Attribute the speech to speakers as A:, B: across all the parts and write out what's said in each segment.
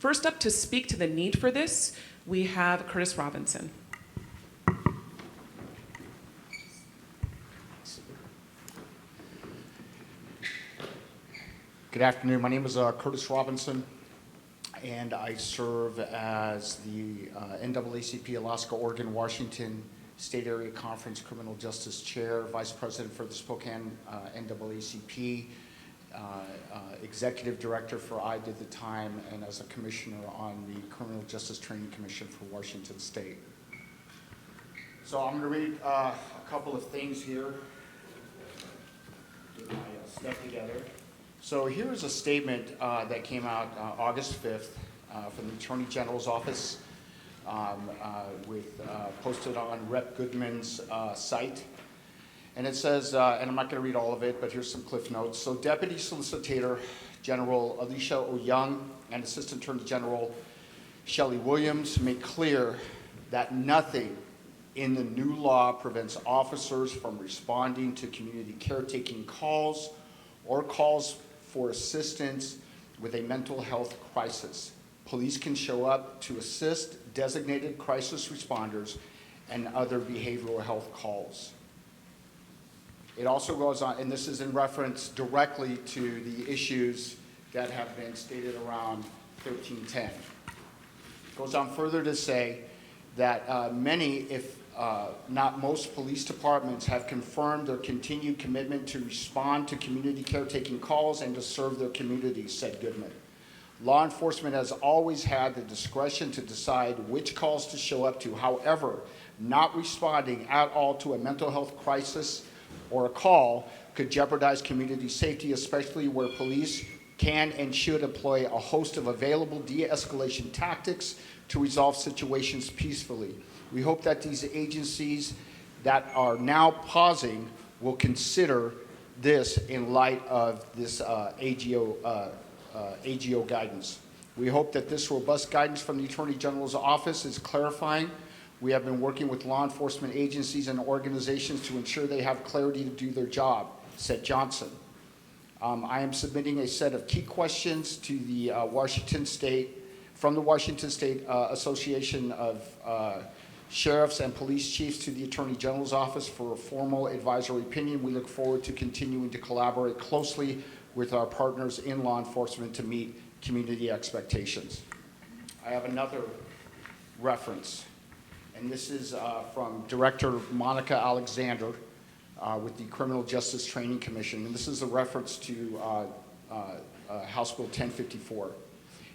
A: First up to speak to the need for this, we have Kurtis Robinson.
B: Good afternoon. My name is Kurtis Robinson, and I serve as the NAACP Alaska, Oregon, Washington State Area Conference Criminal Justice Chair, Vice President for the Spokane NAACP, Executive Director for IDE at the time, and as a Commissioner on the Criminal Justice Training Commission for Washington State. So I'm going to read a couple of things here. Get my stuff together. So here is a statement that came out August 5th from the Attorney General's office, posted on Rep. Goodman's site. And it says, and I'm not going to read all of it, but here's some cliff notes. So Deputy Solicitor General Alicia O'Young and Assistant Attorney General Shelley Williams make clear that nothing in the new law prevents officers from responding to community caretaking calls or calls for assistance with a mental health crisis. Police can show up to assist designated crisis responders and other behavioral health calls. It also goes on, and this is in reference directly to the issues that have been stated around 1310. It goes on further to say that many, if not most, police departments have confirmed their continued commitment to respond to community caretaking calls and to serve their communities, said Goodman. Law enforcement has always had the discretion to decide which calls to show up to. However, not responding at all to a mental health crisis or a call could jeopardize community safety, especially where police can and should employ a host of available de-escalation tactics to resolve situations peacefully. We hope that these agencies that are now pausing will consider this in light of this AGO guidance. We hope that this robust guidance from the Attorney General's office is clarifying. We have been working with law enforcement agencies and organizations to ensure they have clarity to do their job, said Johnson. I am submitting a set of key questions to the Washington State Association of Sheriffs and Police Chiefs to the Attorney General's office for a formal advisory opinion. We look forward to continuing to collaborate closely with our partners in law enforcement to meet community expectations. I have another reference, and this is from Director Monica Alexander with the Criminal Justice Training Commission, and this is a reference to House Bill 1054.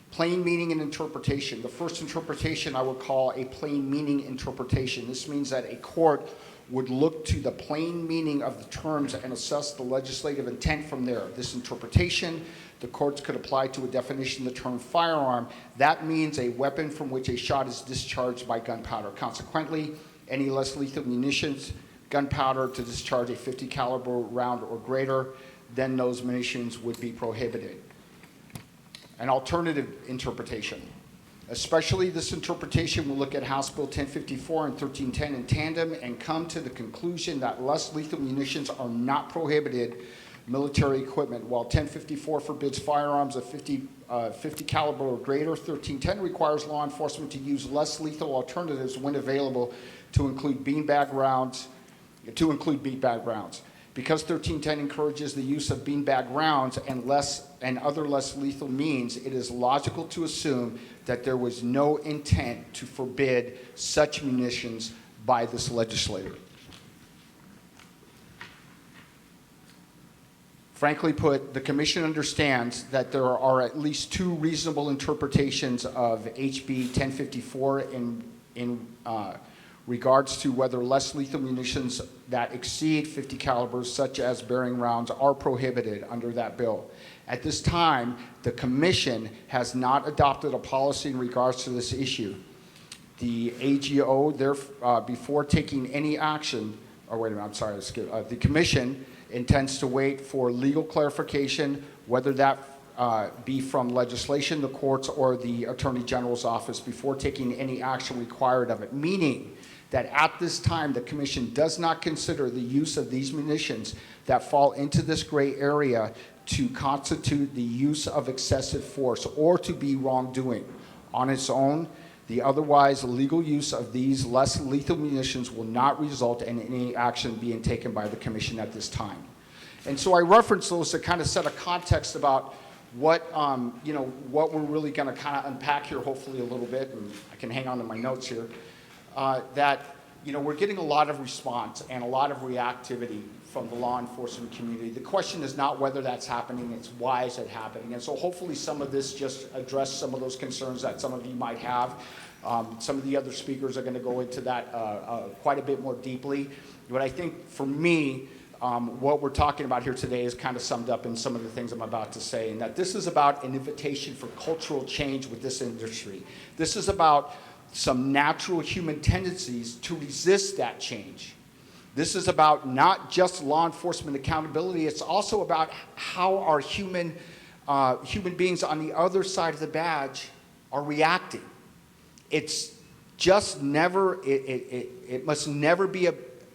B: Plain meaning and interpretation. The first interpretation I would call a plain meaning interpretation. This means that a court would look to the plain meaning of the terms and assess the legislative intent from there. This interpretation, the courts could apply to a definition of the term firearm. That means a weapon from which a shot is discharged by gunpowder. Consequently, any less lethal munitions, gunpowder to discharge a .50 caliber round or greater, then those munitions would be prohibited. An alternative interpretation. Especially this interpretation will look at House Bill 1054 and 1310 in tandem and come to the conclusion that less lethal munitions are not prohibited military equipment. While 1054 forbids firearms of 50 caliber or greater, 1310 requires law enforcement to use less lethal alternatives when available to include beanbag rounds. Because 1310 encourages the use of beanbag rounds and other less lethal means, it is logical to assume that there was no intent to forbid such munitions by this legislator. Frankly put, the Commission understands that there are at least two reasonable interpretations of HB 1054 in regards to whether less lethal munitions that exceed 50 calibers, such as bearing rounds, are prohibited under that bill. At this time, the Commission has not adopted a policy in regards to this issue. The AGO, before taking any action, the Commission intends to wait for legal clarification, whether that be from legislation, the courts, or the Attorney General's office before taking any action required of it, meaning that at this time the Commission does not consider the use of these munitions that fall into this gray area to constitute the use of excessive force or to be wrongdoing. On its own, the otherwise legal use of these less lethal munitions will not result in any action being taken by the Commission at this time. And so I reference those to kind of set a context about what, what we're really going to kind of unpack here, hopefully a little bit, and I can hang on to my notes here, that, we're getting a lot of response and a lot of reactivity from the law enforcement community. The question is not whether that's happening, it's why is it happening. And so hopefully some of this just address some of those concerns that some of you might have. Some of the other speakers are going to go into that quite a bit more deeply. But I think for me, what we're talking about here today is kind of summed up in some of the things I'm about to say, and that this is about an invitation for cultural change with this industry. This is about some natural human tendencies to resist that change. This is about not just law enforcement accountability, it's also about how our human beings on the other side of the badge are reacting. It's just never, it must never be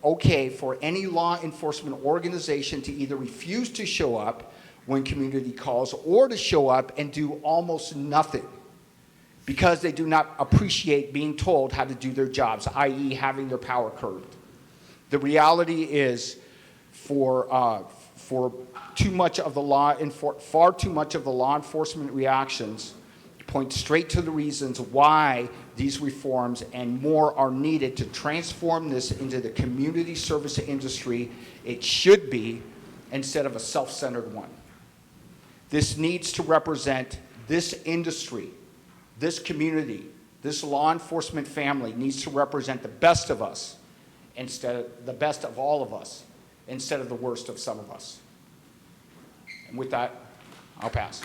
B: okay for any law enforcement organization to either refuse to show up when community calls or to show up and do almost nothing because they do not appreciate being told how to do their jobs, i.e. having their power curbed. The reality is for too much of the far too much of the law enforcement reactions point straight to the reasons why these reforms and more are needed to transform this into the community service industry it should be instead of a self-centered one. This needs to represent this industry, this community, this law enforcement family needs to represent the best of us instead of the best of all of us instead of the worst of some of us. And with that, I'll pass.